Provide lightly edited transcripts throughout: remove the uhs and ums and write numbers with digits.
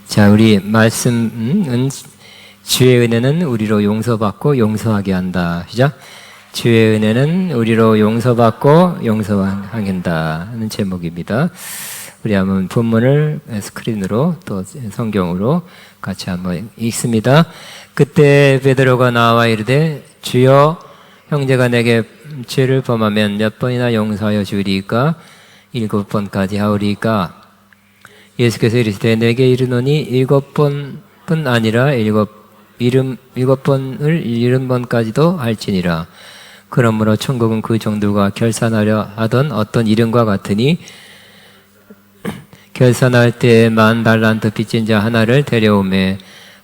자, 우리 말씀은 주의 은혜는 우리로 용서받고 용서하게 한다. 시작. 주의 은혜는 우리로 용서받고 용서하게 한다는 제목입니다. 우리 한번 본문을 스크린으로 또 성경으로 같이 한번 읽습니다. 그때 베드로가 나와 이르되 주여 형제가 내게 죄를 범하면 몇 번이나 용서하여 주리이까? 7번까지 하오리이까? 예수께서 이르시되 내게 이르노니 7번뿐 아니라 7번을 70번까지도 할지니라. 그러므로 천국은 그 종들과 결산하려 하던 어떤 이름과 같으니 결산할 때에 10,000달란트 빚진 자 하나를 데려오매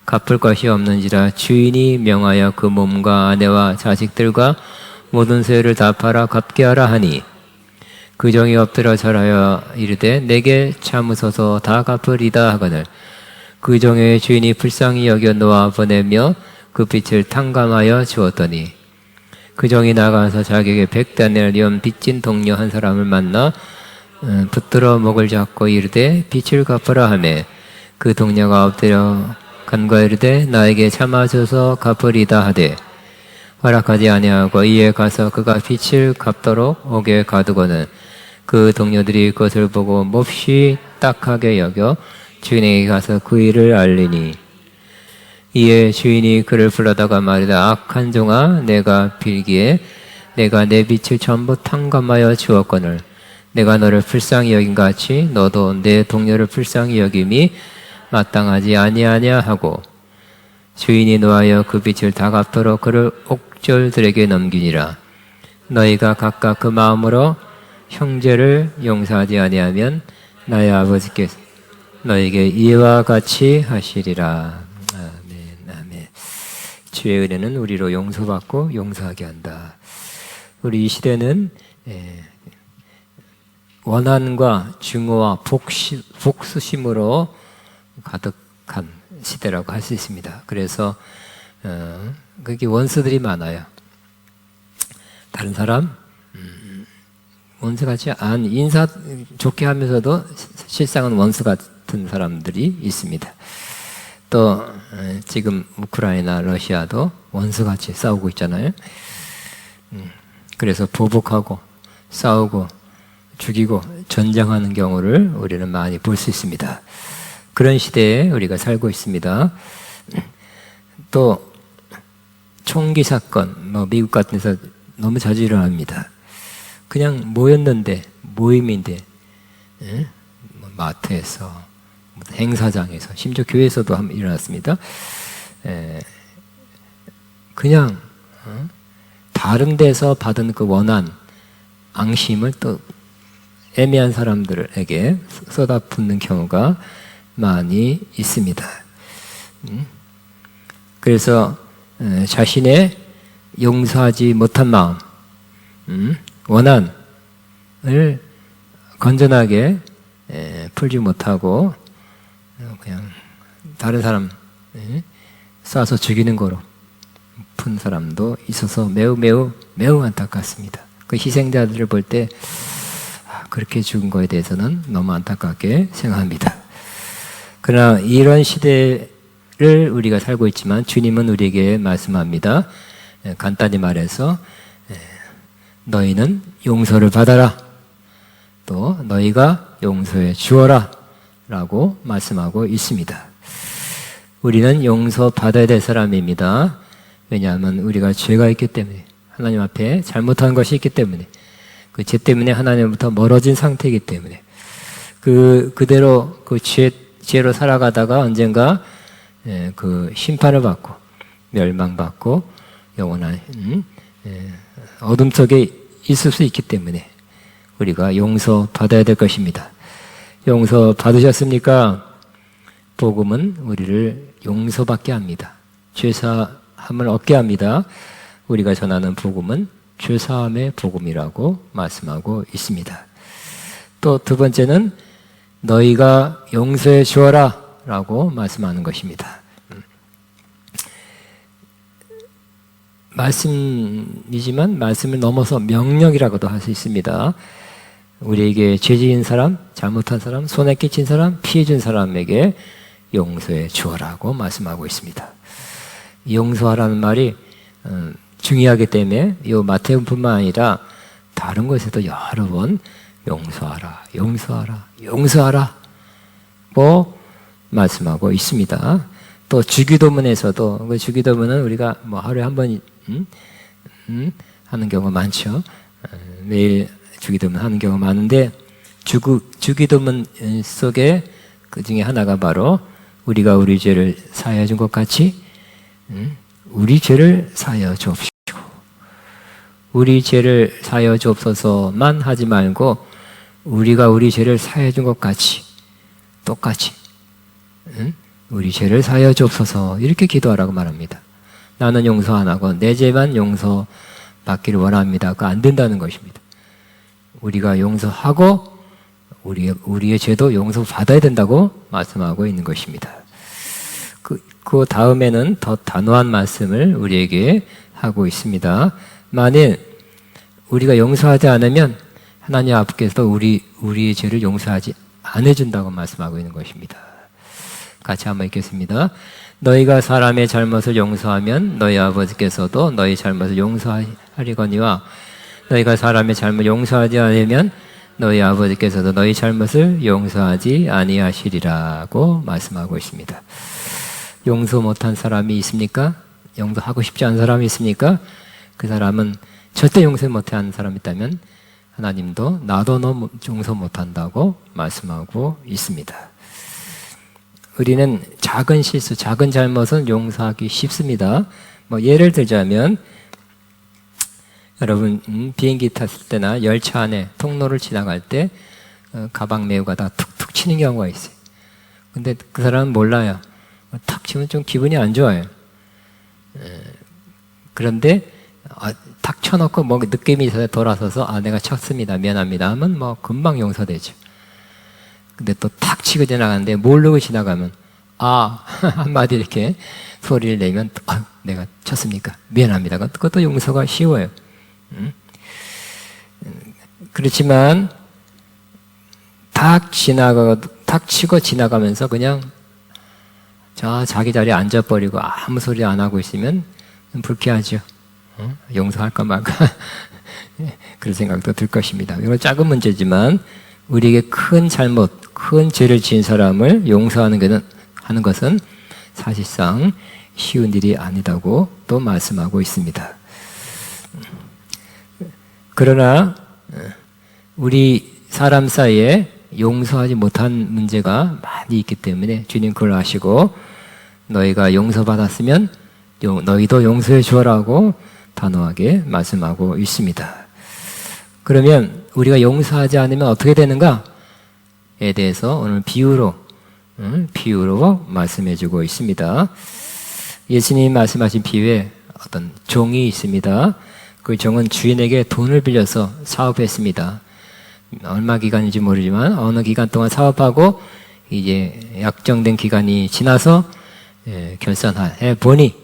갚을 것이 없는지라 주인이 명하여 그 몸과 아내와 자식들과 모든 소유를 다 팔아 갚게 하라 하니 그 종이 엎드려 절하여 이르되 내게 참으소서 다 갚으리다 하거늘 그 종의 주인이 불쌍히 여겨 놓아 보내며 그 빚을 탕감하여 주었더니 그 종이 나가서 자기에게 100데나리온 빚진 동료 한 사람을 만나 붙들어 목을 잡고 이르되 빚을 갚으라 하매 그 동료가 엎드려 간과 이르되 나에게 참아줘서 갚으리다 하되 허락하지 아니하고 이에 가서 그가 빚을 갚도록 옥에 가두고는 그 동료들이 그것을 보고 몹시 딱하게 여겨 주인에게 가서 그 일을 알리니 이에 주인이 그를 불러다가 말이다 악한 종아 내가 빌기에 내가 내 빚을 전부 탕감하여 주었거늘 내가 너를 불쌍히 여긴같이 너도 내 동료를 불쌍히 여김이 마땅하지 아니하냐 하고 주인이 노하여 그 빚을 다 갚도록 그를 옥졸들에게 넘기니라. 너희가 각각 그 마음으로 형제를 용서하지 아니하면 나의 아버지께서 너에게 이와 같이 하시리라. 아멘, 아멘. 주의 은혜는 우리로 용서받고 용서하게 한다. 우리 이 시대는 원한과 증오와 복수심으로 가득한 시대라고 할 수 있습니다. 그래서 그게 원수들이 많아요. 다른 사람 원수 같지 않은 인사 좋게 하면서도 실상은 원수 같은 사람들이 있습니다. 또 지금 우크라이나 러시아도 원수같이 싸우고 있잖아요. 그래서 보복하고 싸우고 죽이고 전쟁하는 경우를 우리는 많이 볼 수 있습니다. 그런 시대에 우리가 살고 있습니다. 또 총기 사건, 미국 같은 데서 너무 자주 일어납니다. 그냥 모였는데 모임인데 마트에서 행사장에서 심지어 교회에서도 한번 일어났습니다. 그냥 다른 데서 받은 그 원한 앙심을 또 애매한 사람들에게 쏟아붓는 경우가 많이 있습니다. 그래서 자신의 용서하지 못한 마음, 원한을 건전하게 풀지 못하고 그냥 다른 사람 쏴서 죽이는 거로 푼 사람도 있어서 매우 안타깝습니다. 그 희생자들을 볼 때 그렇게 죽은 거에 대해서는 너무 안타깝게 생각합니다. 그러나 이런 시대를 우리가 살고 있지만 주님은 우리에게 말씀합니다. 간단히 말해서 너희는 용서를 받아라. 또 너희가 용서해 주어라 라고 말씀하고 있습니다. 우리는 용서받아야 될 사람입니다. 왜냐하면 우리가 죄가 있기 때문에 하나님 앞에 잘못한 것이 있기 때문에 그 죄 때문에 하나님부터 멀어진 상태이기 때문에 그대로 그 죄로 살아가다가 언젠가 그 심판을 받고 멸망받고 영원한 어둠 속에 있을 수 있기 때문에 우리가 용서받아야 될 것입니다. 용서 받으셨습니까? 복음은 우리를 용서받게 합니다. 죄사함을 얻게 합니다. 우리가 전하는 복음은 죄사함의 복음이라고 말씀하고 있습니다. 또 두 번째는 너희가 용서해 주어라 라고 말씀하는 것입니다. 말씀이지만 말씀을 넘어서 명령이라고도 할 수 있습니다. 우리에게 죄 지은 사람, 잘못한 사람, 손해 끼친 사람, 피해 준 사람에게 용서해 주어라고 말씀하고 있습니다. 용서하라는 말이 중요하기 때문에 이 마태복음뿐만 아니라 다른 곳에도 여러 번 용서하라, 용서하라, 용서하라 고 말씀하고 있습니다. 또 주기도문에서도, 그 주기도문은 우리가 뭐 하루에 한 번 하는 경우가 많죠. 매일 주기도문 하는 경우가 많은데 주기도문 속에 그 중에 하나가 바로 우리가 우리 죄를 사하여 준 것 같이 우리 죄를 사하여 주옵시고, 우리 죄를 사하여 주옵소서만 하지 말고 우리가 우리 죄를 사하여 준 것 같이 똑같이 우리 죄를 사하여 주옵소서 이렇게 기도하라고 말합니다. 나는 용서 안 하고 내 죄만 용서받기를 원합니다. 그거 안 된다는 것입니다. 우리가 용서하고 우리의 죄도 용서받아야 된다고 말씀하고 있는 것입니다. 그 다음에는 더 단호한 말씀을 우리에게 하고 있습니다. 만일 우리가 용서하지 않으면 하나님 앞에서 우리의 죄를 용서하지 안 해준다고 말씀하고 있는 것입니다. 같이 한번 읽겠습니다. 너희가 사람의 잘못을 용서하면 너희 아버지께서도 너희 잘못을 용서하리거니와 너희가 사람의 잘못 용서하지 않으면 너희 아버지께서도 너희 잘못을 용서하지 아니하시리라고 말씀하고 있습니다. 용서 못한 사람이 있습니까? 용서하고 싶지 않은 사람이 있습니까? 그 사람은 절대 용서 못하는 사람이 있다면 하나님도 나도 너 용서 못한다고 말씀하고 있습니다. 우리는 작은 실수, 작은 잘못은 용서하기 쉽습니다. 뭐 예를 들자면 여러분 비행기 탔을 때나 열차 안에 통로를 지나갈 때 가방 메고 가다가 툭툭 치는 경우가 있어요. 근데 그 사람은 몰라요. 탁 치면 좀 기분이 안 좋아요. 그런데 탁 쳐놓고 뭐 느낌이 있어서 돌아서서 내가 쳤습니다, 미안합니다 하면 뭐 금방 용서되죠. 근데 또 탁 치고 지나가는데 모르고 지나가면 한마디 이렇게 소리를 내면 내가 쳤습니까? 미안합니다. 그것도 용서가 쉬워요. 그렇지만 탁 치고 지나가면서 그냥 자기 자리에 앉아버리고 아무 소리 안 하고 있으면 불쾌하죠. 용서할까 말까 그런 생각도 들 것입니다. 이건 작은 문제지만 우리에게 큰 잘못, 큰 죄를 지은 사람을 용서하는 것은 사실상 쉬운 일이 아니다고 또 말씀하고 있습니다. 그러나 우리 사람 사이에 용서하지 못한 문제가 많이 있기 때문에 주님 그걸 아시고 너희가 용서받았으면 너희도 용서해 주어라고 단호하게 말씀하고 있습니다. 그러면 우리가 용서하지 않으면 어떻게 되는가에 대해서 오늘 비유로 말씀해 주고 있습니다. 예수님이 말씀하신 비유에 어떤 종이 있습니다. 그 종은 주인에게 돈을 빌려서 사업했습니다. 얼마 기간인지 모르지만 어느 기간 동안 사업하고 이제 약정된 기간이 지나서 결산해 보니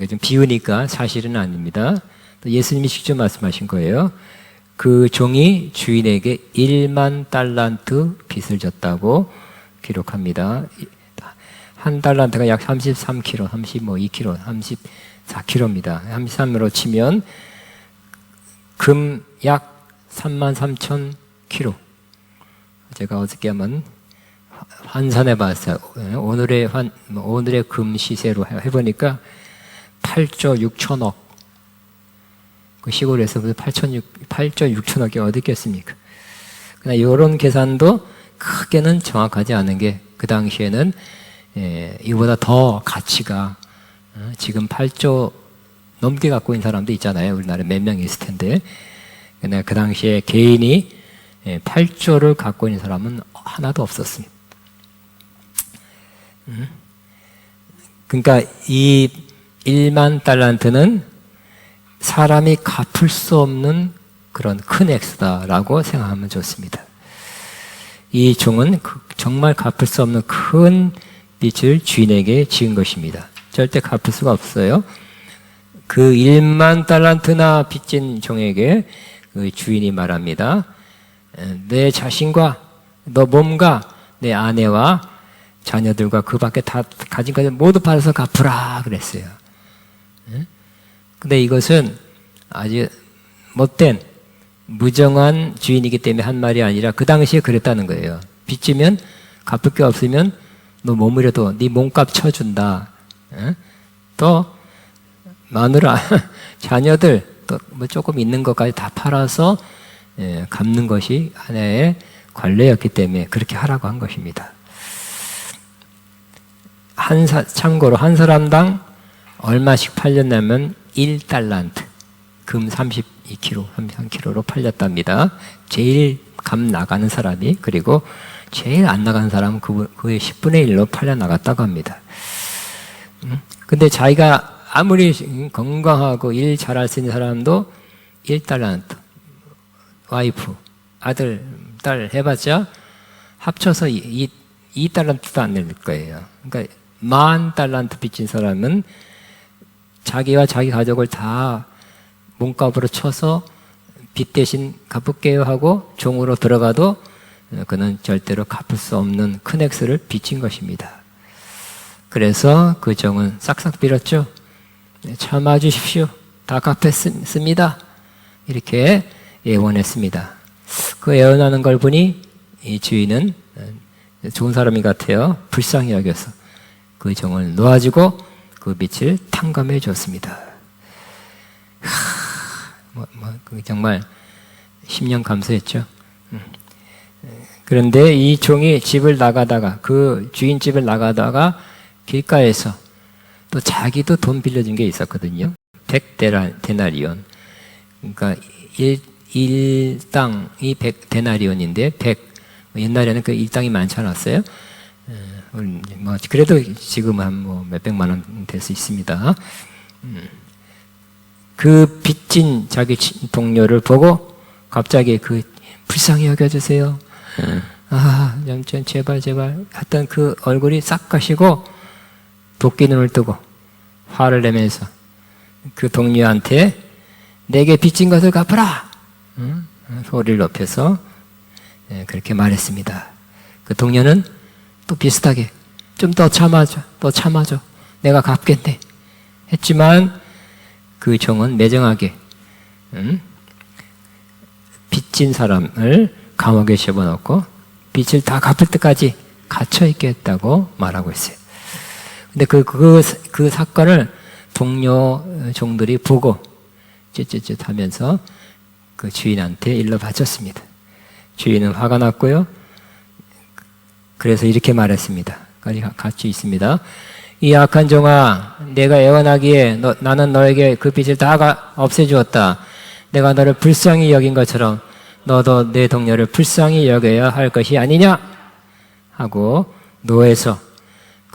좀 비우니까 사실은 아닙니다. 또 예수님이 직접 말씀하신 거예요. 그 종이 주인에게 1만 달란트 빚을 졌다고 기록합니다. 한 달란트가 약 33kg, 32kg, 34kg입니다. 33으로 치면 금 약 33,000kg. 제가 어저께 한번 환산해 봤어요. 오늘의 금 시세로 해보니까 8조 6천억. 그 시골에서 8조 6천억이 어디 있겠습니까? 그러나 이런 계산도 크게는 정확하지 않은 게 그 당시에는 이보다 더 가치가 지금 8조 넘게 갖고 있는 사람도 있잖아요. 우리나라에 몇 명 있을 텐데. 그러나 그 당시에 개인이 8조를 갖고 있는 사람은 하나도 없었습니다. 그러니까 이 1만 달란트는 사람이 갚을 수 없는 그런 큰 액수다라고 생각하면 좋습니다. 이 종은 정말 갚을 수 없는 큰 빚을 주인에게 지은 것입니다. 절대 갚을 수가 없어요. 그 1만 달란트나 빚진 종에게 그 주인이 말합니다. 내 자신과 너 몸과 내 아내와 자녀들과 그 밖에 다 가진 것을 모두 팔아서 갚으라 그랬어요. 근데 이것은 아주 못된 무정한 주인이기 때문에 한 말이 아니라 그 당시에 그랬다는 거예요. 빚지면 갚을 게 없으면 너 몸이라도 네 몸값 쳐준다. 또 마누라 자녀들 또 뭐 조금 있는 것까지 다 팔아서 갚는 것이 하나의 관례였기 때문에 그렇게 하라고 한 것입니다. 참고로 한 사람당 얼마씩 팔렸냐면 1달란트, 금 32kg, 33kg로 팔렸답니다. 제일 값 나가는 사람이, 그리고 제일 안 나가는 사람은 그의 10분의 1로 팔려 나갔다고 합니다. 근데 자기가 아무리 건강하고 일 잘할 수 있는 사람도 1달란트, 와이프, 아들, 딸 해봤자 합쳐서 2달란트도 안 낼 거예요. 그러니까 10,000달란트 빚진 사람은 자기와 자기 가족을 다 몸값으로 쳐서 빚 대신 갚을게요 하고 종으로 들어가도 그는 절대로 갚을 수 없는 큰 액수를 빚진 것입니다. 그래서 그 종은 싹싹 빌었죠. 참아주십시오. 다 갚았습니다. 이렇게 예언했습니다. 그 예언하는 걸 보니 이 주인은 좋은 사람이 같아요. 불쌍히 여겨서 그 종을 놓아주고 그 빚을 탕감해 줬습니다. 정말 10년 감사했죠. 그런데 이 종이 집을 나가다가, 그 주인 집을 나가다가 길가에서 또 자기도 돈 빌려준 게 있었거든요. 100데나리온. 그러니까 일당이 100데나리온인데 100, 옛날에는 그 일당이 많지 않았어요. 뭐 그래도 지금은 한 뭐 몇백만 원 될 수 있습니다. 그 빚진 자기 동료를 보고 갑자기 그 불쌍히 여겨주세요. 좀 제발 했던 그 얼굴이 싹 가시고 도끼 눈을 뜨고 화를 내면서 그 동료한테 내게 빚진 것을 갚아라! 소리를 높여서 그렇게 말했습니다. 그 동료는 또 비슷하게 좀 더 참아줘. 내가 갚겠네. 했지만 그 종은 매정하게 빚진 사람을 감옥에 집어넣고 빚을 다 갚을 때까지 갇혀 있겠다고 말하고 있어요. 근데 그 사건을 동료 종들이 보고 쯧쯧쯧 하면서 그 주인한테 일러 바쳤습니다. 주인은 화가 났고요. 그래서 이렇게 말했습니다. 같이 있습니다. 이 악한 종아, 내가 애원하기에 나는 너에게 그 빚을 다 없애주었다. 내가 너를 불쌍히 여긴 것처럼 너도 내 동료를 불쌍히 여겨야 할 것이 아니냐? 하고 노에서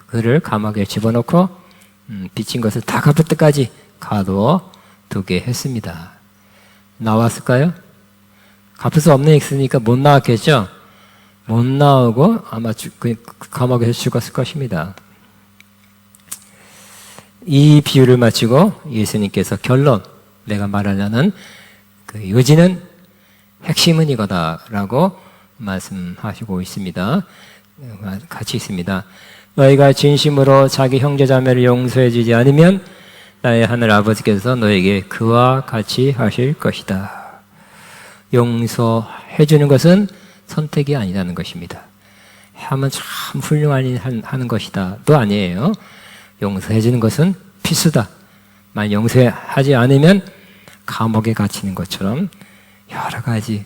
그를 감옥에 집어넣고 빚진 것을 다 갚을 때까지 가둬두게 했습니다. 나왔을까요? 갚을 수 없는 액수니까 못 나왔겠죠? 못 나오고 아마 감옥에서 죽었을 것입니다. 이 비유를 마치고 예수님께서 결론, 내가 말하려는 그 요지는, 핵심은 이거다라고 말씀하시고 있습니다. 같이 있습니다. 너희가 진심으로 자기 형제자매를 용서해 주지 않으면 나의 하늘 아버지께서 너에게 그와 같이 하실 것이다. 용서해 주는 것은 선택이 아니라는 것입니다. 하면 참 훌륭하니 하는 것이다 또 아니에요. 용서해 주는 것은 필수다. 만약 용서하지 않으면 감옥에 갇히는 것처럼 여러 가지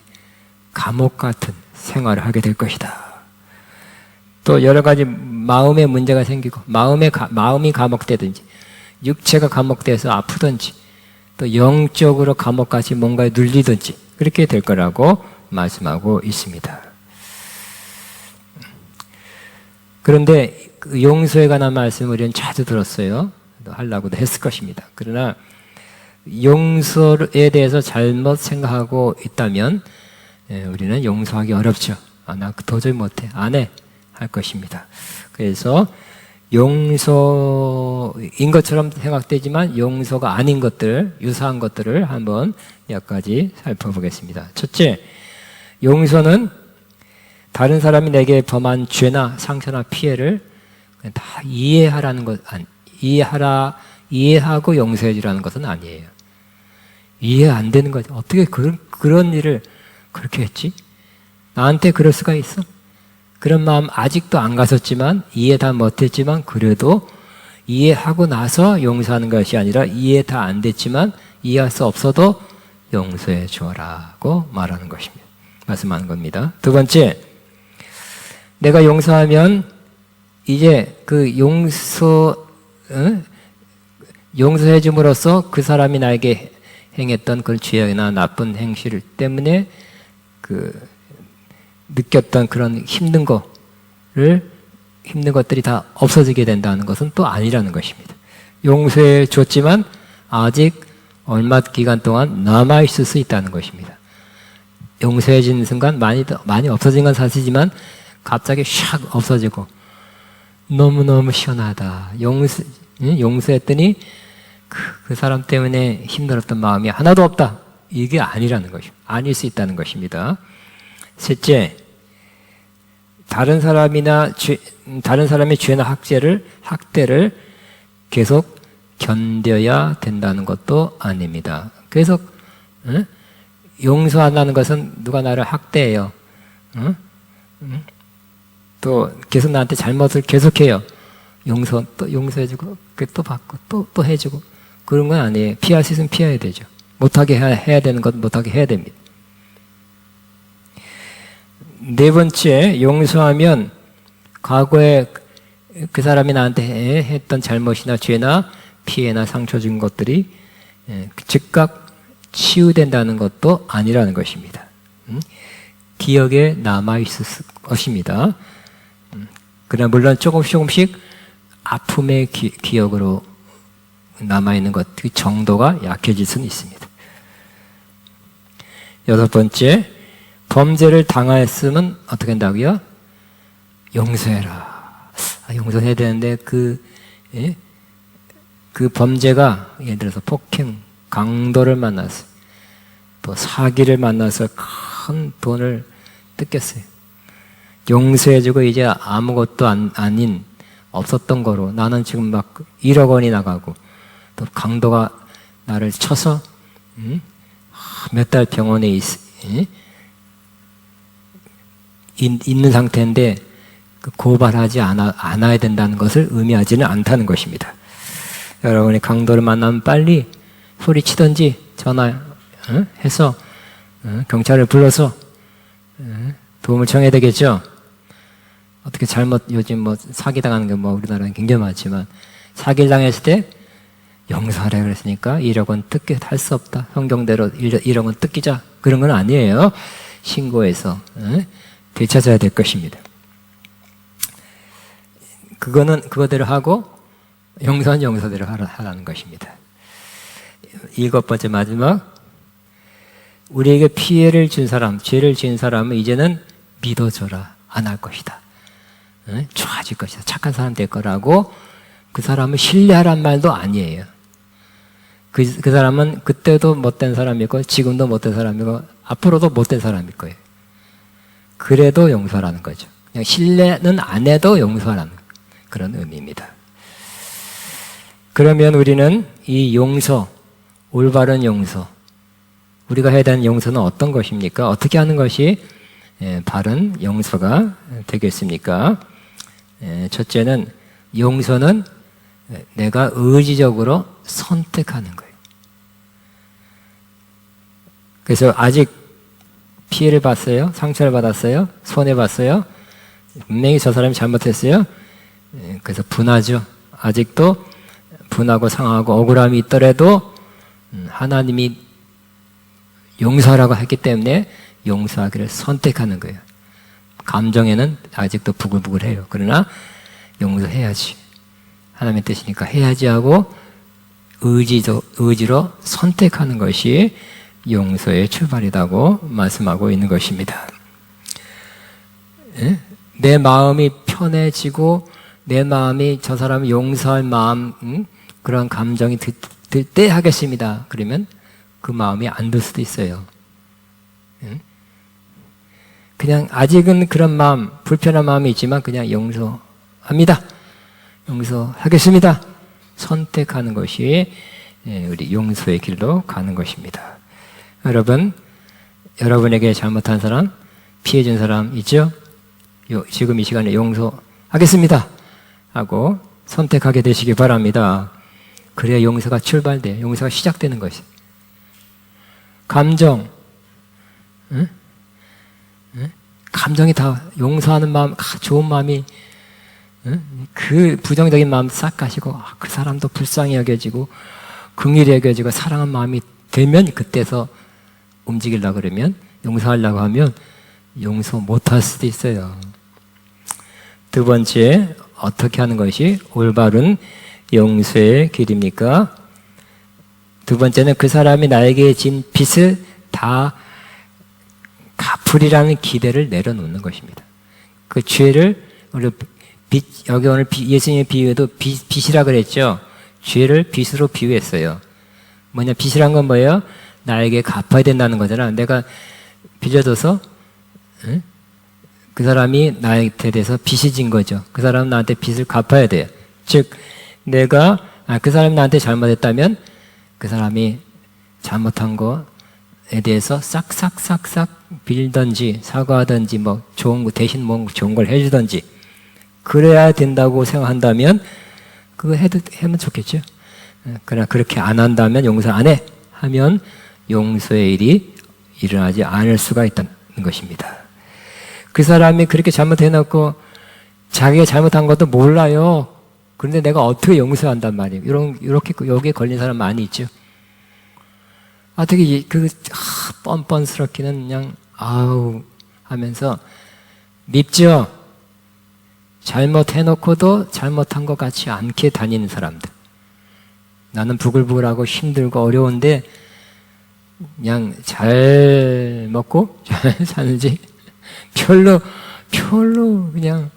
감옥 같은 생활을 하게 될 것이다. 또 여러 가지 마음의 문제가 생기고 마음이 감옥되든지 육체가 감옥돼서 아프든지 또 영적으로 감옥같이 뭔가에 눌리든지 그렇게 될 거라고 말씀하고 있습니다. 그런데 그 용서에 관한 말씀을 우리는 자주 들었어요. 하려고도 했을 것입니다. 그러나 용서에 대해서 잘못 생각하고 있다면 우리는 용서하기 어렵죠. 나 도저히 못해. 안 해. 할 것입니다. 그래서 용서인 것처럼 생각되지만 용서가 아닌 것들, 유사한 것들을 한번 몇 가지 살펴보겠습니다. 첫째, 용서는 다른 사람이 내게 범한 죄나 상처나 피해를 다 이해하라는 것, 이해하고 용서해 주라는 것은 아니에요. 이해 안 되는 거죠. 어떻게 그런 일을 그렇게 했지? 나한테 그럴 수가 있어? 그런 마음 아직도 안 가졌지만, 이해 다 못했지만, 그래도 이해하고 나서 용서하는 것이 아니라 이해 다 안 됐지만, 이해할 수 없어도 용서해 주어라고 말하는 것입니다. 말씀하는 겁니다. 두 번째, 내가 용서하면 이제 그 용서해 줌으로써 그 사람이 나에게 행했던 그런 죄나 나쁜 행실 때문에 느꼈던 그런 힘든 것들이 다 없어지게 된다는 것은 또 아니라는 것입니다. 용서해 줬지만 아직 얼마 기간 동안 남아있을 수 있다는 것입니다. 용서해 준 순간 많이 없어진 건 사실이지만 갑자기 샥 없어지고 너무너무 시원하다. 용서했더니 그 사람 때문에 힘들었던 마음이 하나도 없다. 이게 아니라는 것이죠. 아닐 수 있다는 것입니다. 셋째, 다른 사람의 죄나 학대를 계속 견뎌야 된다는 것도 아닙니다. 계속 용서한다는 것은 누가 나를 학대해요. 또 계속 나한테 잘못을 계속해요. 또 용서해주고 또 받고 또 해주고 그런 건 아니에요. 피할 수 있으면 피해야 되죠. 못하게 해야 되는 것 못하게 해야 됩니다. 네 번째, 용서하면 과거에 그 사람이 나한테 했던 잘못이나 죄나 피해나 상처 준 것들이 즉각 치유된다는 것도 아니라는 것입니다. 기억에 남아있을 것입니다. 그러나 물론 조금씩 아픔의 기억으로 남아있는 것, 그 정도가 약해질 수는 있습니다. 여섯 번째, 범죄를 당하였으면 어떻게 한다고요? 용서해라. 용서해야 되는데 그 범죄가 예를 들어서 폭행, 강도를 만났어요. 또 사기를 만나서 큰 돈을 뜯겼어요. 용서해주고 이제 아무것도 아닌 없었던 거로 나는 지금 막 1억 원이 나가고 또 강도가 나를 쳐서 몇 달 병원에 있는 상태인데 고발하지 않아야 된다는 것을 의미하지는 않다는 것입니다. 여러분이 강도를 만나면 빨리 소리치든지 전화해서 경찰을 불러서 도움을 청해야 되겠죠. 어떻게 요즘 사기당하는 게 우리나라는 굉장히 많지만 사기를 당했을 때 용서하라 그랬으니까 1억 원 할 수 없다. 성경대로 1억 원 뜯기자. 그런 건 아니에요. 신고해서 되찾아야 될 것입니다. 그거대로 하고 용서는 용서대로 하라는 것입니다. 일곱 번째 마지막, 우리에게 피해를 준 사람, 죄를 지은 사람은 이제는 믿어줘라. 안 할 것이다. 좋아질 것이다. 착한 사람 될 거라고 그 사람을 신뢰하란 말도 아니에요. 그 사람은 그때도 못된 사람이고 지금도 못된 사람이고 앞으로도 못된 사람일 거예요. 그래도 용서라는 거죠. 그냥 신뢰는 안 해도 용서라는 그런 의미입니다. 그러면 우리는 이 용서, 올바른 용서, 우리가 해야 되는 용서는 어떤 것입니까? 어떻게 하는 것이 바른 용서가 되겠습니까? 첫째는 용서는 내가 의지적으로 선택하는 거예요. 그래서 아직 피해를 봤어요? 상처를 받았어요? 손해봤어요? 분명히 저 사람이 잘못했어요? 그래서 분하죠. 아직도 분하고 상하고 억울함이 있더라도 하나님이 용서하라고 했기 때문에 용서하기를 선택하는 거예요. 감정에는 아직도 부글부글해요. 그러나 용서해야지. 하나님의 뜻이니까 해야지 하고 의지로 선택하는 것이 용서의 출발이라고 말씀하고 있는 것입니다. 내 마음이 편해지고 내 마음이 저 사람을 용서할 마음, 그런 감정이 들 때 하겠습니다. 그러면 그 마음이 안 들 수도 있어요. 그냥 아직은 그런 마음, 불편한 마음이 있지만 그냥 용서합니다. 용서하겠습니다. 선택하는 것이 우리 용서의 길로 가는 것입니다. 여러분, 여러분에게 잘못한 사람, 피해준 사람 있죠? 지금 이 시간에 용서하겠습니다 하고 선택하게 되시기 바랍니다. 그래야 용서가 출발돼요. 용서가 시작되는 것이. 감정이 다 용서하는 마음, 좋은 마음이 그 부정적인 마음 싹 가시고 그 사람도 불쌍히 여겨지고 긍휼히 여겨지고 사랑하는 마음이 되면 그때서 움직이려고 그러면 용서하려고 하면 용서 못할 수도 있어요. 두 번째, 어떻게 하는 것이 올바른 용서의 길입니까? 두 번째는 그 사람이 나에게 진 빚을 다 갚으리라는 기대를 내려놓는 것입니다. 그 죄를 여기 오늘 예수님의 비유에도 빚이라 그랬죠. 죄를 빚으로 비유했어요. 뭐냐, 빚이란 건 뭐예요? 나에게 갚아야 된다는 거잖아. 내가 빚어줘서 그 사람이 나한테 대해서 빚이 진 거죠. 그 사람은 나한테 빚을 갚아야 돼요. 즉 내가 그 사람이 나한테 잘못했다면 그 사람이 잘못한 거에 대해서 싹싹싹싹 빌던지 사과하든지 뭐 좋은 거 대신 뭐 좋은 걸 해주든지 그래야 된다고 생각한다면 그거 하면 좋겠죠. 그러나 그렇게 안 한다면 용서 안 해 하면 용서의 일이 일어나지 않을 수가 있다는 것입니다. 그 사람이 그렇게 잘못해놓고 자기가 잘못한 것도 몰라요. 그런데 내가 어떻게 용서한단 말이에요. 이렇게 여기에 걸린 사람 많이 있죠. 어떻게 뻔뻔스럽기는 그냥 아우 하면서 밉죠. 잘못해놓고도 잘못한 것 같이 않게 다니는 사람들. 나는 부글부글하고 힘들고 어려운데 그냥 잘 먹고 잘 사는지 별로 그냥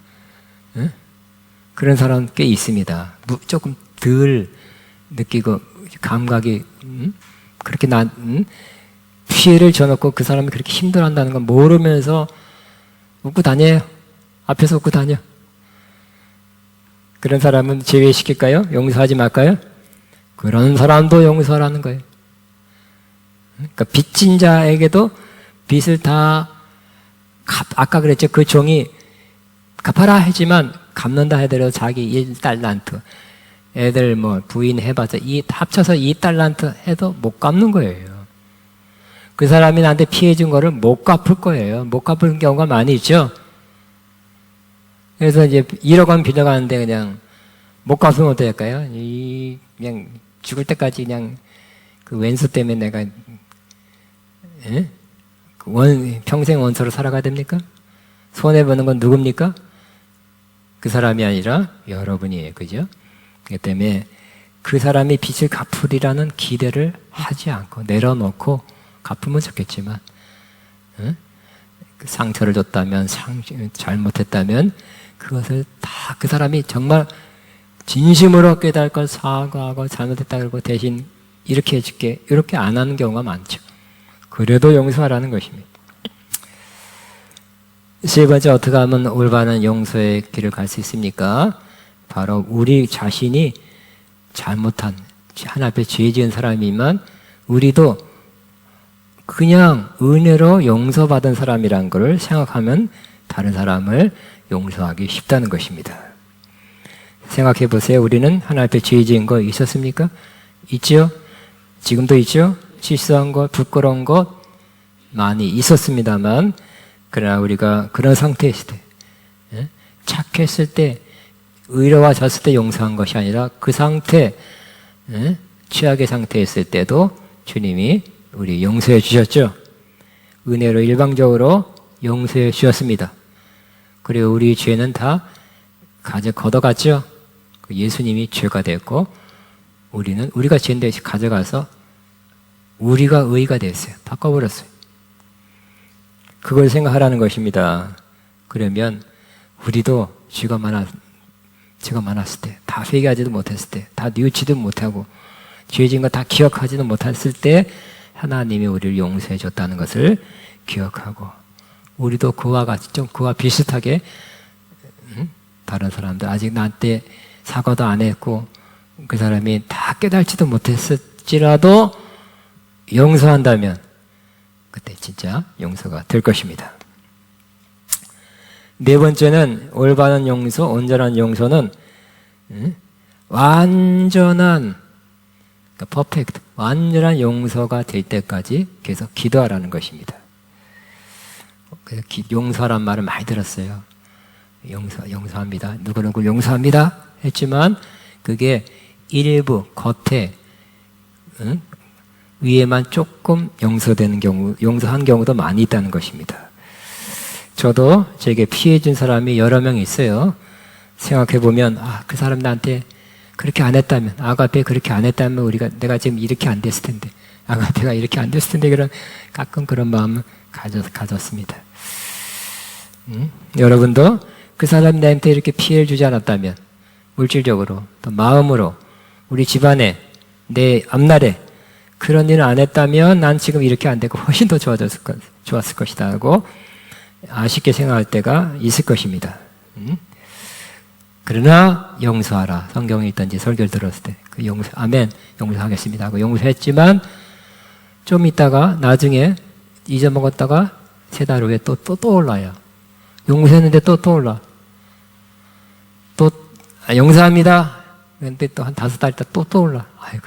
그런 사람 꽤 있습니다. 조금 덜 느끼고 감각이 그렇게 피해를 줘놓고 그 사람이 그렇게 힘들어한다는 건 모르면서 웃고 다녀요. 앞에서 웃고 다녀. 그런 사람은 제외시킬까요? 용서하지 말까요? 그런 사람도 용서하라는 거예요. 그러니까 빚진 자에게도 빚을 다 아까 그랬죠. 그 종이 갚아라 하지만 갚는다 하더라도 자기 1달란트 애들 뭐 부인 해봐서 합쳐서 2달란트 해도 못 갚는 거예요. 그 사람이 나한테 피해준 거를 못 갚을 거예요. 못 갚을 경우가 많이 있죠. 그래서 이제 1억 원 빌려가는데 그냥 못 갚으면 어떻게 할까요? 그냥 죽을 때까지 그냥 그 왼수 때문에 내가 평생 원수로 살아가야 됩니까? 손해보는 건 누굽니까? 그 사람이 아니라 여러분이에요. 그죠? 그렇기 때문에 그 사람이 빚을 갚으리라는 기대를 하지 않고 내려놓고 갚으면 좋겠지만 그 상처를 줬다면 잘못했다면 그것을 다 그 사람이 정말 진심으로 깨달을 걸 사과하고 잘못했다 그러고 대신 이렇게 해줄게 이렇게 안 하는 경우가 많죠. 그래도 용서하라는 것입니다. 세 번째, 어떻게 하면 올바른 용서의 길을 갈 수 있습니까? 바로 우리 자신이 잘못한 하나님 앞에 죄 지은 사람이지만 우리도 그냥 은혜로 용서받은 사람이란 것을 생각하면 다른 사람을 용서하기 쉽다는 것입니다. 생각해 보세요. 우리는 하나님 앞에 죄 지은 거 있었습니까? 있죠? 지금도 있죠? 실수한 것, 부끄러운 것 많이 있었습니다만 그러나 우리가 그런 상태에 있을 때 착했을 때 의로워졌을 때 용서한 것이 아니라 그 상태 최악의 상태에 있을 때도 주님이 우리 용서해 주셨죠. 은혜로 일방적으로 용서해 주셨습니다. 그리고 우리 죄는 다 걷어갔죠. 예수님이 죄가 됐고 우리가 죄인데 가져가서 우리가 의가 됐어요. 바꿔버렸어요. 그걸 생각하라는 것입니다. 그러면 우리도 죄가 많아 죄가 많았을 때, 다 회개하지도 못했을 때, 다 뉘우치도 못하고 죄진 거 다 기억하지도 못했을 때 하나님이 우리를 용서해 줬다는 것을 기억하고, 우리도 그와 같이 좀 그와 비슷하게 다른 사람들 아직 나한테 사과도 안 했고 그 사람이 다 깨달지도 못했을지라도 용서한다면 그때 진짜 용서가 될 것입니다. 네 번째는 올바른 용서, 온전한 용서는 완전한, 퍼펙트, 완전한 용서가 될 때까지 계속 기도하라는 것입니다. 그래서 용서란 말을 많이 들었어요. 용서합니다. 누구누구 용서합니다. 했지만 그게 일부, 겉에, 위에만 조금 용서되는 경우, 용서한 경우도 많이 있다는 것입니다. 저도 제게 피해준 사람이 여러 명 있어요. 생각해보면, 그 사람 나한테 그렇게 안 했다면, 아가페 그렇게 안 했다면 내가 지금 이렇게 안 됐을 텐데, 아가페가 이렇게 안 됐을 텐데, 가끔 그런 마음을 가졌습니다. 여러분도 그 사람이 나한테 이렇게 피해를 주지 않았다면, 물질적으로, 또 마음으로, 우리 집안에, 내 앞날에, 그런 일을 안 했다면 난 지금 이렇게 안 되고 훨씬 더 좋았을 것이다 하고 아쉽게 생각할 때가 있을 것입니다. 그러나 용서하라. 성경에 있던지 설교를 들었을 때 그 아멘, 용서하겠습니다 하고 용서했지만 좀 있다가 나중에 잊어먹었다가 3달 후에 또 떠올라요. 용서했는데 또 떠올라. 또 용서합니다. 그런데 또 한 5달 있다 또 떠올라. 아이고.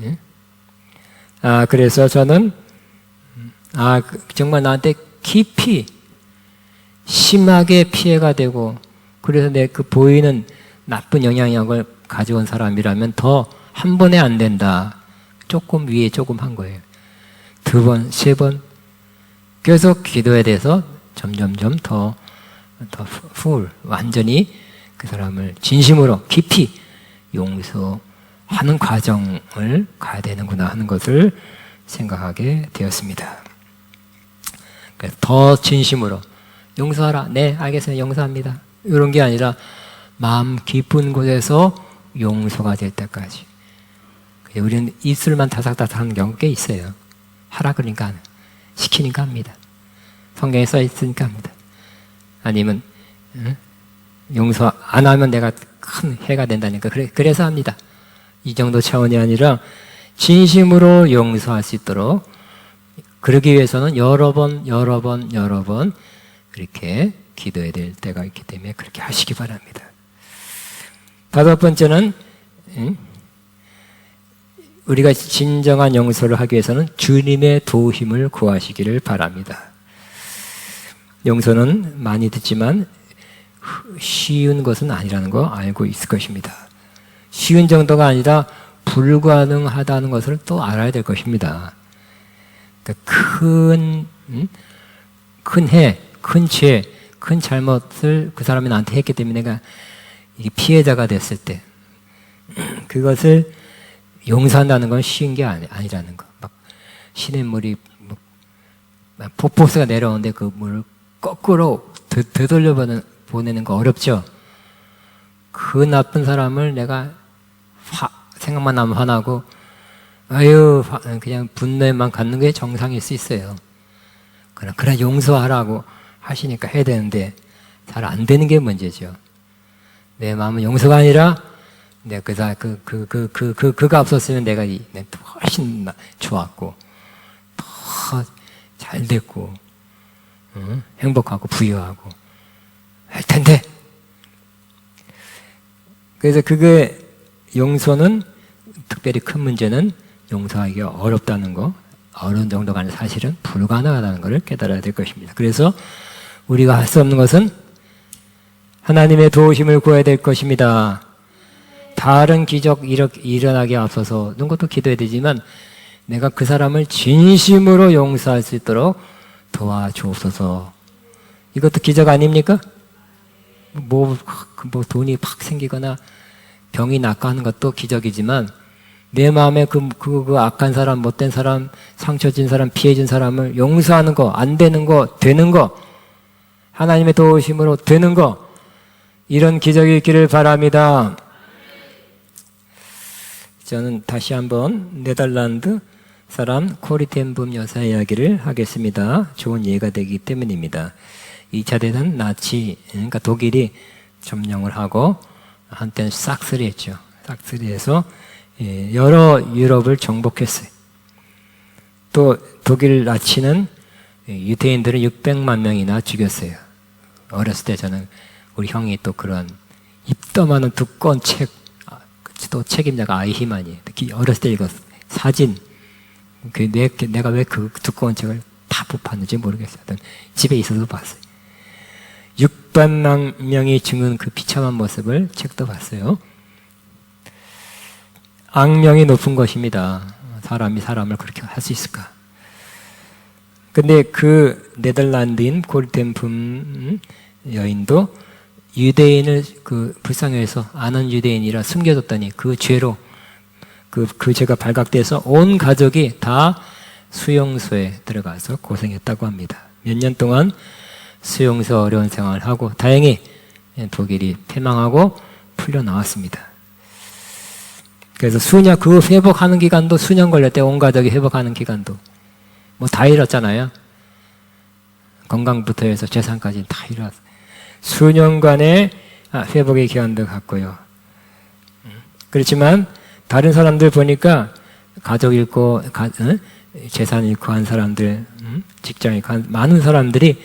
예? 그래서 저는 정말 나한테 깊이 심하게 피해가 되고 그래서 내 그 보이는 나쁜 영향력을 가져온 사람이라면 더 한 번에 안 된다. 조금 위에 조금 한 거예요. 2번, 3번 계속 기도에 대해서 점점점 더 완전히 그 사람을 진심으로 깊이 용서하는 과정을 가야 되는구나 하는 것을 생각하게 되었습니다. 그래서 더 진심으로 용서하라. 네, 알겠어요. 용서합니다. 이런 게 아니라 마음 깊은 곳에서 용서가 될 때까지. 우리는 입술만 다삭다삭 하는 경우가 꽤 있어요. 하라 그러니까 시키니까 합니다. 성경에 써 있으니까 합니다. 아니면 용서 안 하면 내가 큰 해가 된다니까 그래서 합니다. 이 정도 차원이 아니라 진심으로 용서할 수 있도록 그러기 위해서는 여러 번 그렇게 기도해야 될 때가 있기 때문에 그렇게 하시기 바랍니다. 5번째는 우리가 진정한 용서를 하기 위해서는 주님의 도우심을 구하시기를 바랍니다. 용서는 많이 듣지만 쉬운 것은 아니라는 거 알고 있을 것입니다. 쉬운 정도가 아니라 불가능하다는 것을 또 알아야 될 것입니다. 그러니까 큰 죄, 큰 잘못을 그 사람이 나한테 했기 때문에 내가 피해자가 됐을 때 그것을 용서한다는 건 쉬운 게 아니라는 거. 막 시냇물이 폭포수가 내려오는데 그 물을 거꾸로 되돌려 보내는 거 어렵죠. 그 나쁜 사람을 내가 생각만 하면 화나고 그냥 분노에만 갖는 게 정상일 수 있어요. 그러나 용서하라고 하시니까 해야 되는데 잘 안 되는 게 문제죠. 내 마음은 용서가 아니라 그가 없었으면 내가 훨씬 좋았고 더 잘 됐고 행복하고 부유하고 할 텐데. 그래서 그게 용서는 특별히 큰 문제는 용서하기가 어렵다는 거, 어려운 정도가 아니라 사실은 불가능하다는 것을 깨달아야 될 것입니다. 그래서 우리가 할 수 없는 것은 하나님의 도우심을 구해야 될 것입니다. 다른 기적 일어나기 앞서서 이런 것도 기도해야 되지만 내가 그 사람을 진심으로 용서할 수 있도록 도와주옵소서. 이것도 기적 아닙니까? 뭐 돈이 팍 생기거나 병이 낫고 것도 기적이지만 내 마음에 그 악한 사람, 못된 사람, 상처 진 사람, 피해 준 사람을 용서하는 거, 안 되는 거, 되는 거, 하나님의 도우심으로 되는 거, 이런 기적이 있기를 바랍니다. 저는 다시 한번 네덜란드 사람 코리텐붐 여사 이야기를 하겠습니다. 좋은 예가 되기 때문입니다. 2차 대전 나치, 그러니까 독일이 점령을 하고 한때는 싹쓸이 했죠. 싹쓸이 해서 여러 유럽을 정복했어요. 또 독일 나치는 유대인들을 600만 명이나 죽였어요. 어렸을 때 저는 우리 형이 또 그런 입도 많은 두꺼운 책, 또 책임자가 아이히만이에요. 어렸을 때 읽었어요. 사진. 내가 왜 그 두꺼운 책을 다 뽑았는지 모르겠어요. 집에 있어도 봤어요. 600만 명이 죽는 그 비참한 모습을 책도 봤어요. 악명이 높은 것입니다. 사람이 사람을 그렇게 할 수 있을까? 근데 그 네덜란드인 골덴품 여인도 유대인을 불쌍해서 아는 유대인이라 숨겨뒀더니 그 죄로 그 죄가 발각돼서 온 가족이 다 수용소에 들어가서 고생했다고 합니다. 몇 년 동안 수용소 어려운 생활을 하고 다행히 독일이 패망하고 풀려 나왔습니다. 그래서 그 회복하는 기간도 수년 걸렸대. 온 가족이 회복하는 기간도 뭐 다 잃었잖아요. 건강부터 해서 재산까지 다 잃었어요. 수년간의 회복의 기간도 갖고요. 그렇지만 다른 사람들 보니까 가족 잃고 재산 잃고 한 사람들, 직장 잃고 한 많은 사람들이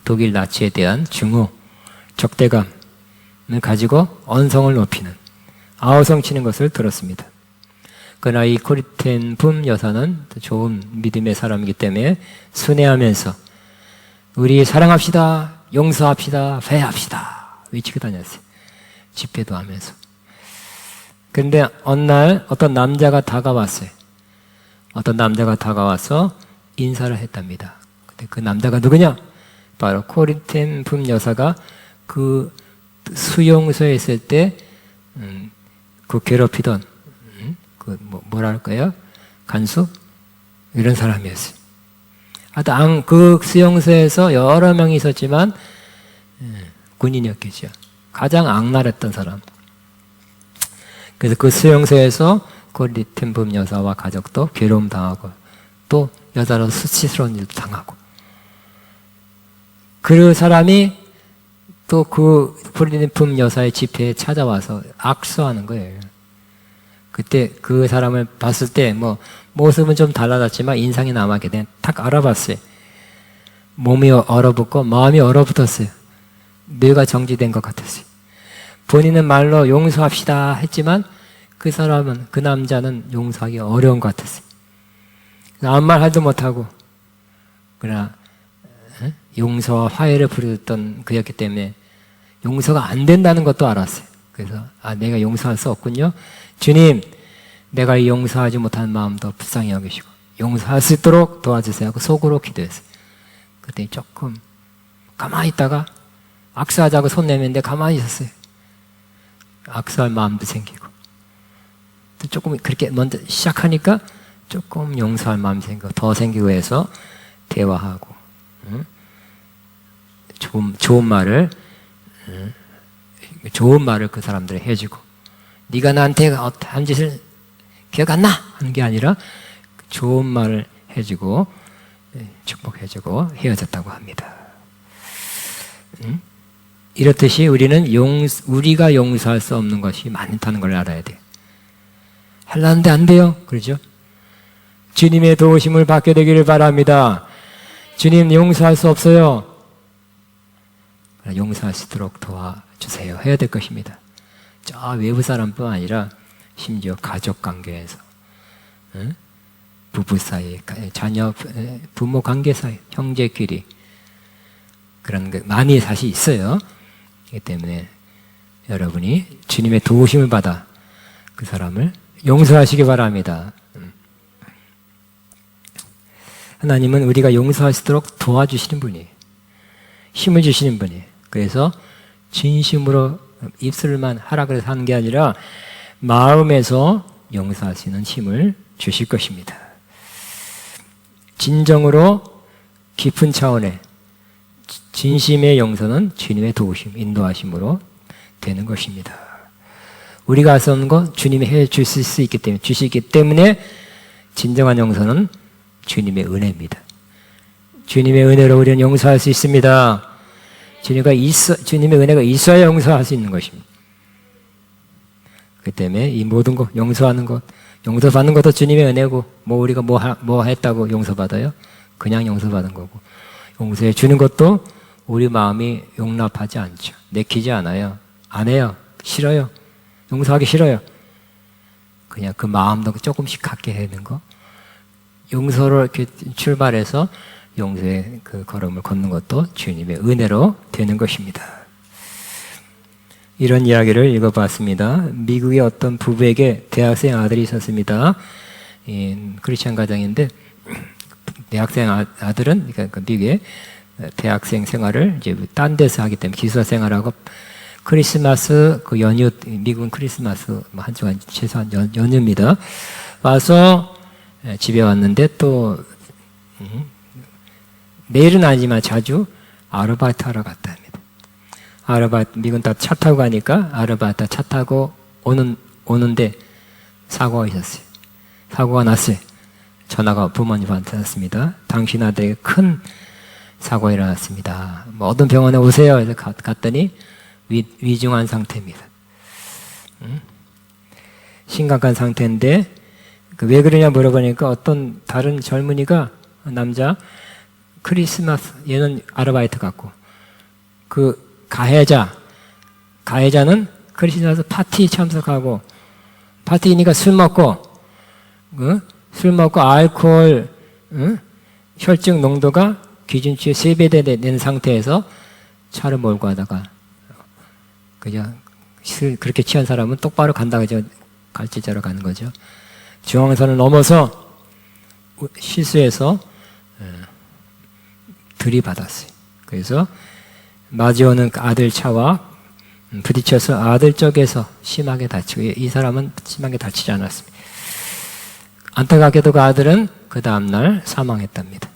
독일 나치에 대한 증오, 적대감을 가지고 언성을 높이는 아우성 치는 것을 들었습니다. 그러나 이 코리텐붐 여사는 좋은 믿음의 사람이기 때문에 순회하면서 우리 사랑합시다, 용서합시다, 회합시다 외치고 다녔어요. 집회도 하면서. 그런데 어느 날 어떤 남자가 다가왔어요. 어떤 남자가 다가와서 인사를 했답니다. 근데 그 남자가 누구냐? 바로 코리텐붐 여사가 그 수용소에 있을 때 그 괴롭히던 뭐랄까요? 간수? 이런 사람이었어요. 하여튼 그 수용소에서 여러 명이 있었지만 군인이었겠죠. 가장 악랄했던 사람. 그래서 그 수용소에서 코리텐붐 여사와 가족도 괴로움 당하고 또 여자로 수치스러운 일도 당하고 그 사람이 또 그 코리텐붐 여사의 집회에 찾아와서 악수하는 거예요. 그때 그 사람을 봤을 때 모습은 좀 달라졌지만 인상이 남았게 된 딱 알아봤어요. 몸이 얼어붙고 마음이 얼어붙었어요. 뇌가 정지된 것 같았어요. 본인은 말로 용서합시다 했지만 그 사람은, 그 남자는 용서하기 어려운 것 같았어요. 아무 말 하지도 못하고 그러나 용서와 화해를 부르던 그였기 때문에 용서가 안 된다는 것도 알았어요. 그래서 내가 용서할 수 없군요. 주님, 내가 이 용서하지 못한 마음도 불쌍히 여기시고 용서할 수 있도록 도와주세요 하고 속으로 기도했어요. 그때 조금 가만히 있다가 악수하자고 손 내밀는데 가만히 있었어요. 악수할 마음도 생기고 조금 그렇게 먼저 시작하니까 조금 용서할 마음이 생기고 더 생기고 해서 대화하고 좋은 말을 그 사람들이 해주고 네가 나한테 한 짓을 기억 안 나? 하는 게 아니라 좋은 말을 해주고 축복해주고 헤어졌다고 합니다. 이렇듯이 우리는 우리가 용서할 수 없는 것이 많다는 걸 알아야 돼요. 하려는데 안 돼요. 그렇죠? 주님의 도우심을 받게 되기를 바랍니다. 주님 용서할 수 없어요. 용서할 수 있도록 도와주세요. 해야 될 것입니다. 저 외부 사람뿐 아니라 심지어 가족 관계에서 부부 사이, 자녀, 부모 관계 사이, 형제끼리 그런 게 많이 사실 있어요. 그렇기 때문에 여러분이 주님의 도우심을 받아 그 사람을 용서하시기 바랍니다. 하나님은 우리가 용서할 수 있도록 도와주시는 분이에요. 힘을 주시는 분이에요. 그래서 진심으로 입술만 하라 그래서 하는 게 아니라 마음에서 용서할 수 있는 힘을 주실 것입니다. 진정으로 깊은 차원의 진심의 용서는 주님의 도우심, 인도하심으로 되는 것입니다. 우리가 써는 거 주님이 해 주실 수 있기 때문에, 주시기 때문에 진정한 용서는 주님의 은혜입니다. 주님의 은혜로 우리는 용서할 수 있습니다. 주님의 은혜가 있어야 용서할 수 있는 것입니다. 그 때문에 이 모든 것, 용서하는 것, 용서받는 것도 주님의 은혜고, 우리가 뭐 했다고 용서받아요? 그냥 용서받은 거고, 용서해 주는 것도 우리 마음이 용납하지 않죠. 내키지 않아요. 안 해요. 싫어요. 용서하기 싫어요. 그냥 그 마음도 조금씩 갖게 하는 거. 용서로 이렇게 출발해서 용서의 그 걸음을 걷는 것도 주님의 은혜로 되는 것입니다. 이런 이야기를 읽어봤습니다. 미국의 어떤 부부에게 대학생 아들이 있었습니다. 크리스찬 가정인데, 대학생 아들은, 그러니까 미국의 대학생 생활을 이제 딴 데서 하기 때문에 기숙사 생활하고 크리스마스 그 연휴, 미국은 크리스마스 한 주간 최소한 연휴입니다. 와서 집에 왔는데 또 매일은 아니지만 자주 아르바이트 하러 갔다 합니다. 아르바이트, 미국은 다 차 타고 가니까 아르바이트 차 타고 오는데 사고가 있었어요. 사고가 났어요. 전화가 부모님한테 왔습니다. 당신 아들에게 큰 사고가 일어났습니다. 어떤 병원에 오세요. 그래서 갔더니 위중한 상태입니다. 심각한 상태인데, 왜 그러냐 물어보니까 어떤 다른 젊은이가, 남자, 크리스마스, 얘는 아르바이트 갔고, 그 가해자는 크리스마스 파티 참석하고, 파티니까 술 먹고 알코올, 혈중 농도가 기준치의 3배 된 상태에서 차를 몰고 가다가, 그냥 그렇게 취한 사람은 똑바로 간다 그죠? 갈치자로 가는 거죠. 중앙선을 넘어서 실수해서 들이받았어요. 그래서 마주오는 아들 차와 부딪혀서 아들 쪽에서 심하게 다치고, 이 사람은 심하게 다치지 않았습니다. 안타깝게도 그 아들은 그 다음날 사망했답니다.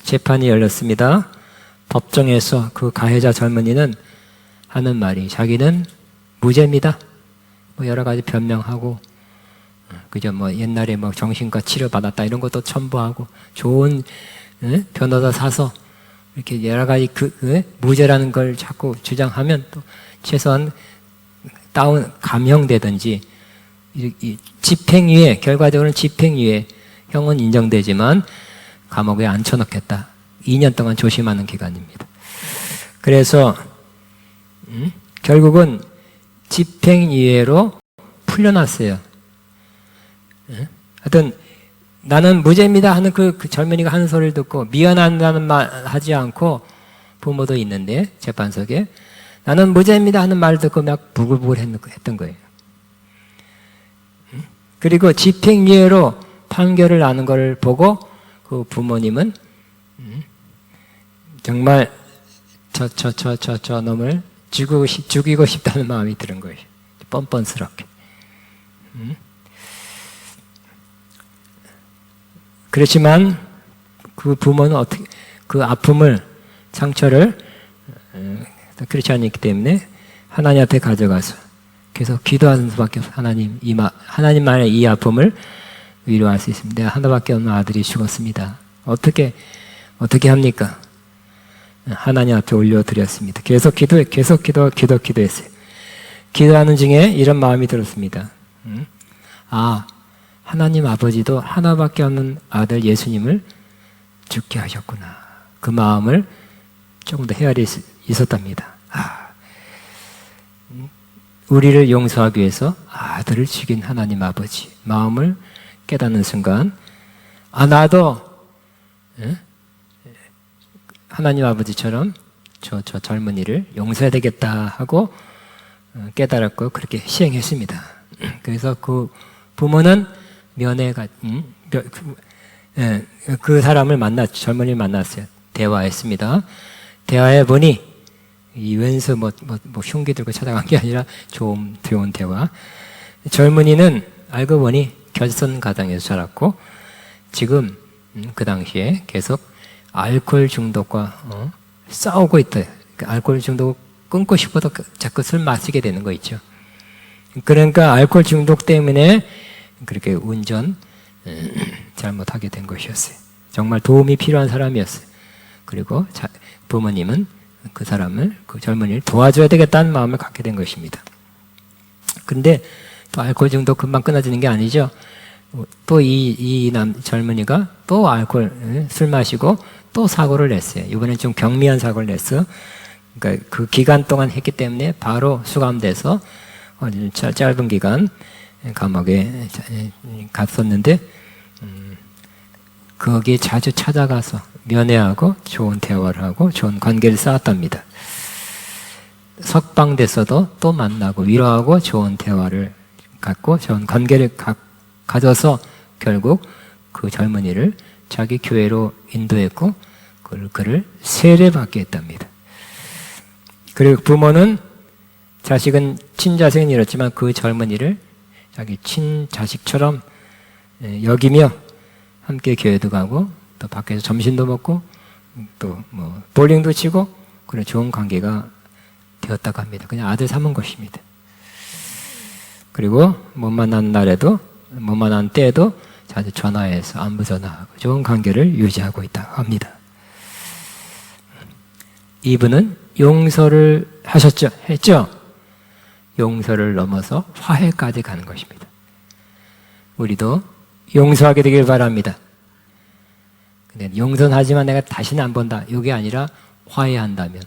재판이 열렸습니다. 법정에서 그 가해자 젊은이는 하는 말이, 자기는 무죄입니다. 여러 가지 변명하고, 그죠? 옛날에 정신과 치료 받았다 이런 것도 첨부하고, 좋은 변호사 사서 이렇게 여러 가지 무죄라는 걸 자꾸 주장하면 또 최소한 감형되든지, 집행유예, 결과적으로는 집행유예, 형은 인정되지만 감옥에 앉혀놓겠다. 2년 동안 조심하는 기간입니다. 그래서 결국은 집행유예로 풀려났어요. 하여튼 나는 무죄입니다 하는 그 젊은이가 하는 소리를 듣고 미안하다는 말 하지 않고, 부모도 있는데 재판석에 나는 무죄입니다 하는 말을 듣고 막 부글부글 했던 거예요. 그리고 집행유예로 판결을 나는 걸 보고 그 부모님은 정말 저 놈을 죽이고 싶다는 마음이 드는 거예요. 뻔뻔스럽게. 그렇지만 그 부모는 어떻게 그 아픔을, 상처를, 크리스찬이기 때문에 하나님 앞에 가져가서 계속 기도하는 수밖에 없어요. 하나님만의 이 아픔을 위로할 수 있습니다. 내가 하나밖에 없는 아들이 죽었습니다. 어떻게 합니까? 하나님 앞에 올려드렸습니다. 계속 기도했어요. 기도하는 중에 이런 마음이 들었습니다. 하나님 아버지도 하나밖에 없는 아들 예수님을 죽게 하셨구나. 그 마음을 조금 더 헤아릴 수 있었답니다. 우리를 용서하기 위해서 아들을 죽인 하나님 아버지 마음을 깨닫는 순간, 나도 하나님 아버지처럼 저 젊은이를 용서해야 되겠다 하고 깨달았고 그렇게 시행했습니다. 그래서 그 부모는 그 사람을 젊은이를 만났어요. 대화했습니다. 대화해 보니 이 왼수 흉기 들고 찾아간 게 아니라 좋은 대화. 젊은이는 알고 보니 결선 가정에서 자랐고, 지금 그 당시에 계속 알코올 중독과 싸우고 있다. 알코올 중독 끊고 싶어도 자꾸 술 마시게 되는 거 있죠. 그러니까 알코올 중독 때문에 그렇게 운전 잘못하게 된 것이었어요. 정말 도움이 필요한 사람이었어요. 그리고 부모님은 그 사람을, 그 젊은이를 도와줘야 되겠다는 마음을 갖게 된 것입니다. 근데 또 알코올 중독 금방 끊어지는 게 아니죠. 또 이 젊은이가 또 술 마시고 또 사고를 냈어요. 이번엔 좀 경미한 사고를 냈어. 그러니까 그 기간 동안 했기 때문에 바로 수감돼서 짧은 기간 감옥에 갔었는데, 거기에 자주 찾아가서 면회하고 좋은 대화를 하고 좋은 관계를 쌓았답니다. 석방됐어도 또 만나고 위로하고 좋은 대화를 갖고 좋은 관계를 가져서 결국 그 젊은이를 자기 교회로 인도했고 그를 세례받게 했답니다. 그리고 부모는 자식은 친자식은 이렇지만 그 젊은이를 자기 친자식처럼 여기며 함께 교회도 가고 또 밖에서 점심도 먹고 또 뭐 볼링도 치고 그런 좋은 관계가 되었다고 합니다. 그냥 아들 삼은 것입니다. 그리고 못 만난 날에도 못 만난 때에도 자주 전화해서 안부 전화하고 좋은 관계를 유지하고 있다고 합니다. 이분은 용서를 했죠. 용서를 넘어서 화해까지 가는 것입니다. 우리도 용서하게 되길 바랍니다. 근데 용서는 하지만 내가 다시는 안 본다, 이게 아니라 화해한다면,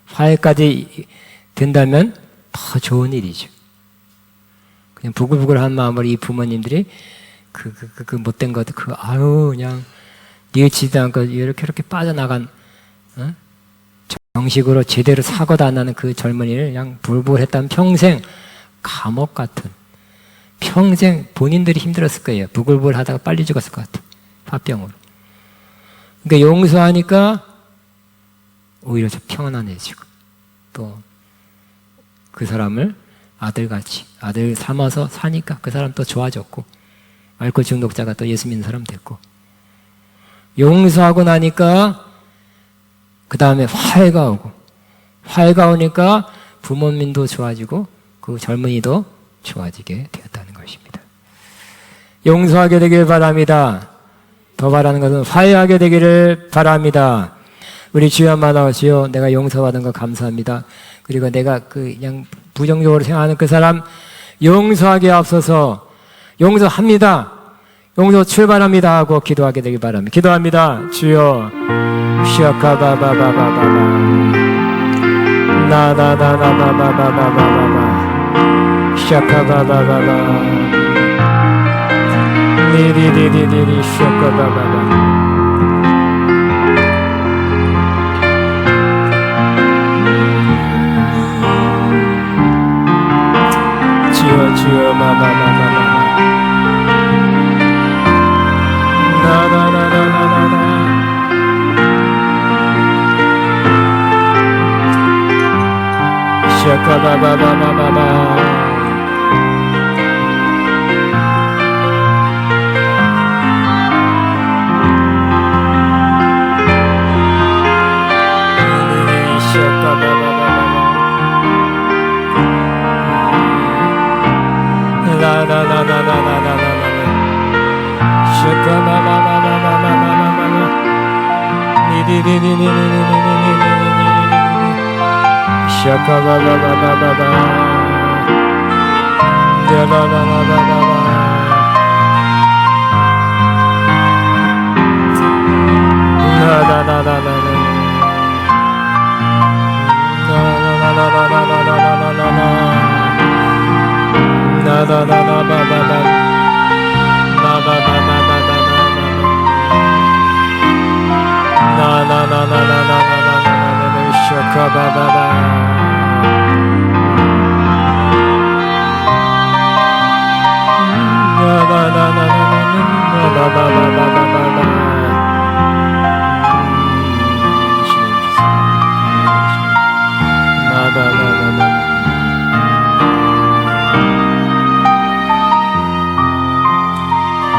화해까지 된다면 더 좋은 일이죠. 그냥 부글부글한 마음으로 이 부모님들이 그 못된 것들, 그냥 뉘우치지도 않고 이렇게 빠져나간, 정식으로 제대로 사고도 안 나는 그 젊은이를 그냥 불불했다면 평생 감옥 같은, 평생 본인들이 힘들었을 거예요. 부글부글 하다가 빨리 죽었을 것 같아요. 화병으로. 그러니까 용서하니까 오히려 평안해지고, 또 그 사람을 아들같이, 아들 삼아서 사니까 그 사람 또 좋아졌고, 알코올 중독자가 또 예수 믿는 사람 됐고, 용서하고 나니까 그 다음에 화해가 오고, 화해가 오니까 부모님도 좋아지고 그 젊은이도 좋아지게 되었다는 것입니다. 용서하게 되길 바랍니다. 더 바라는 것은 화해하게 되기를 바랍니다. 우리 주여 만나시오. 내가 용서받은 거 감사합니다. 그리고 내가 그냥 부정적으로 생각하는 그 사람 용서하게 앞서서 용서합니다. 용서 출발합니다 하고 기도하게 되길 바랍니다. 기도합니다. 주여 시아카바바바바바바 나나나나나나나나나나 시아카바바바바 니리리리리리 시아카바바바 주여 마마마마마마 나나나나나나나 시아카바바바바바바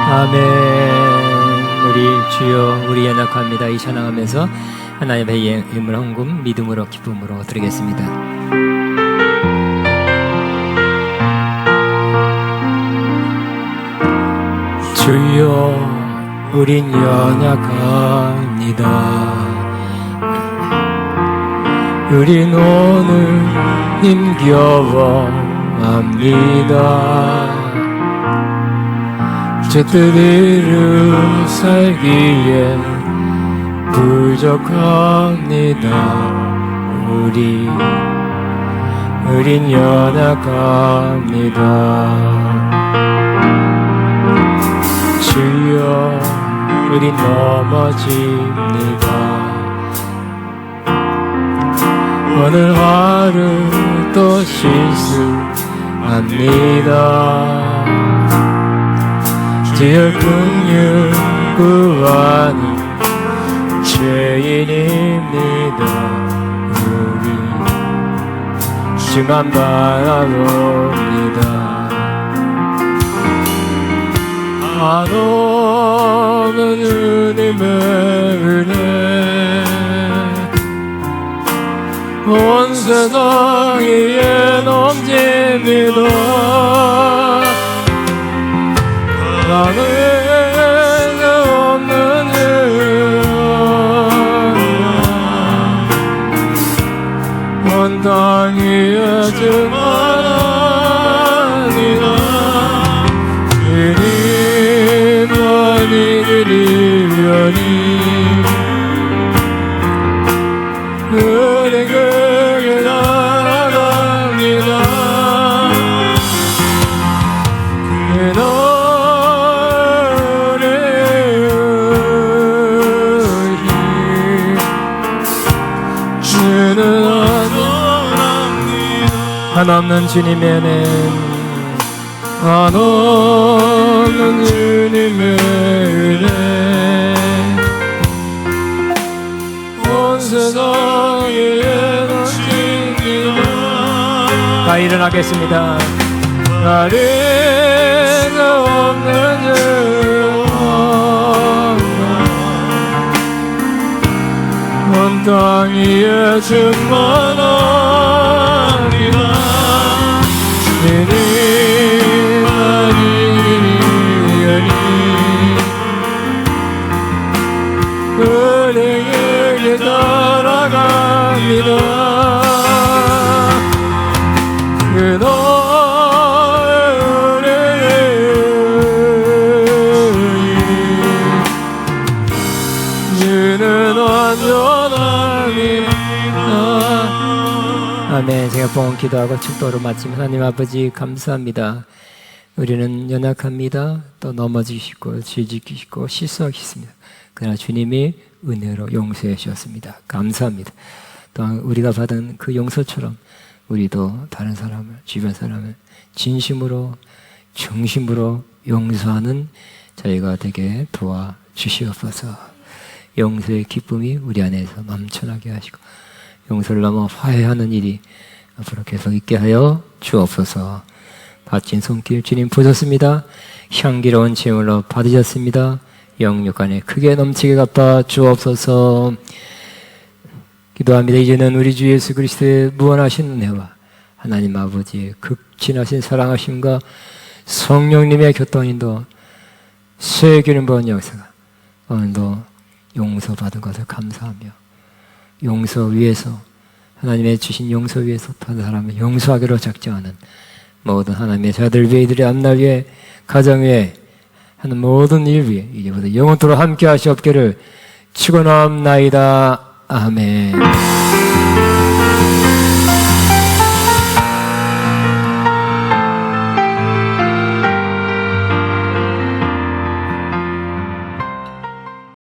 아멘. 우리 주여 우리 연약합니다. 이 찬양하면서 하나님의 힘을 헌금 믿음으로 기쁨으로 드리겠습니다. 주여 우린 연약합니다. 우린 오늘 힘겨워합니다. 제 뜻대로 살기에 부족합니다. 우린 연약합니다. 주여 우린 넘어집니다. 오늘 하루 또 실수합니다. 주여 긍휼 구하는 죄인입니다. 우리 주만 바라봅니다. 안 오는 은혜의 은혜 온 세상 위에 넘칩니다. 나는 없는 온 땅 위에 주만합니다. 이리만이 그리려니 은혜 그게 날아갑니다. 한없는 주님의 은혜 한없는 주님의 은혜 온 세상에 넘칩니다. 다 일어나겠습니다. 나를 없는 온 땅 위에 충만합니다. 은혜에게 따라갑니다. 그 너의 은혜는 완전합니다. 아멘. 제가 봉헌 기도하고 축도로 마치면 하나님 아버지 감사합니다. 우리는 연약합니다. 또 넘어지시고 죄짓기시고 실수하겠습니다. 그러나 주님이 은혜로 용서해 주셨습니다. 감사합니다. 또한 우리가 받은 그 용서처럼 우리도 다른 사람을, 주변 사람을 진심으로 중심으로 용서하는 저희가 되게 도와주시옵소서. 용서의 기쁨이 우리 안에서 넘쳐나게 하시고 용서를 넘어 화해하는 일이 앞으로 계속 있게 하여 주옵소서. 바친 손길 주님 보셨습니다. 향기로운 제물로 받으셨습니다. 영육 안에 크게 넘치게 갚아 주옵소서. 기도합니다. 이제는 우리 주 예수 그리스도의 무한하신 은혜와 하나님 아버지의 극진하신 사랑하심과 성령님의 교통인도 세기는 번 역사가 오늘도 용서받은 것을 감사하며 용서 위에서 하나님의 주신 용서 위에서 다른 사람을 용서하기로 작정하는 모든 하나님의 자들 위에 이들의 앞날 위에 가정 위에 하는 모든 일 위에 이제부터 영원토록 함께 하시옵기를 축원하옵나이다. 아멘.